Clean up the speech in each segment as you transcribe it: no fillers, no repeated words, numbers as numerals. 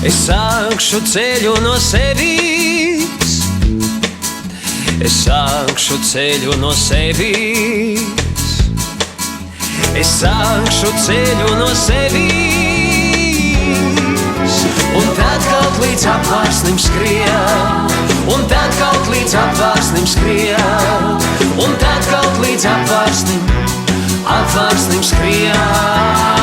Es sākšu ceļu no sevis, es sākšu ceļu no sevis, es sākšu ceļu no sevis. Un tad kaut līdz apvārsnim skrien, un tad kaut līdz apvārsnim skrien, un tad kaut līdz apvārsnim skrien.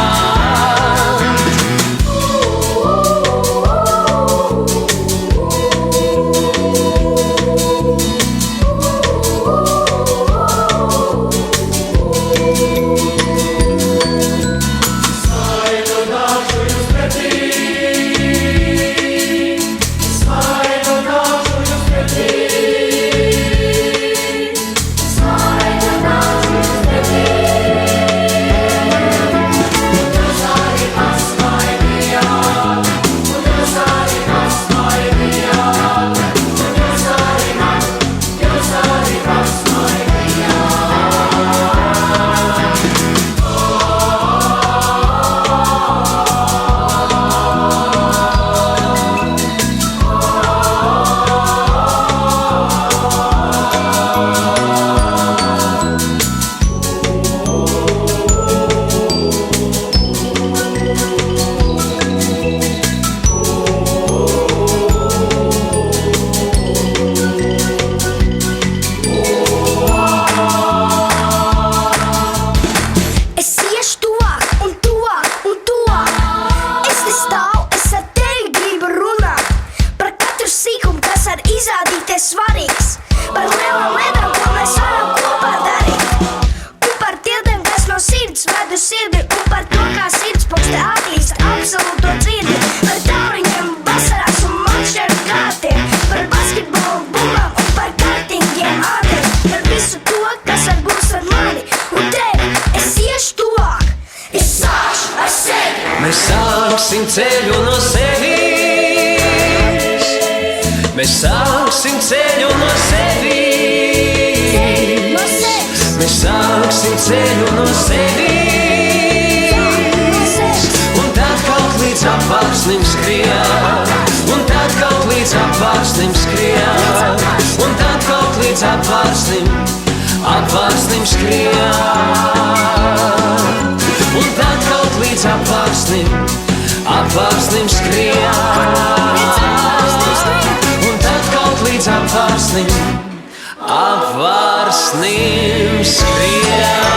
Svarīgs par lielām lietām, ko mēs varam kopā darīt. Un par tiltiem, kas no sirds ved uz sirdi, un par to, kā sirdspokste atklīst absolūto dzirdi. Par tauriņiem vasarās un monšķeru kārtiem, par basketbolu bumbām un par kartingiem ādiem. Par visu to, kas var būs ar mani un tevi, es iešu tuvāk. Es sākšu ar sevi. Mēs sāksim ceļu no sevis, mēs sāksim ceļu no sevis, mēs sāksim ceļu no sevis. Un tad kaut līdz apvārsnim skrien, un tad kaut līdz apvārsnim skrien, un tad kaut līdz apvārsnim skrien, un tad kaut līdz apvārsnim skrien. Līdz apvārsnim skrien.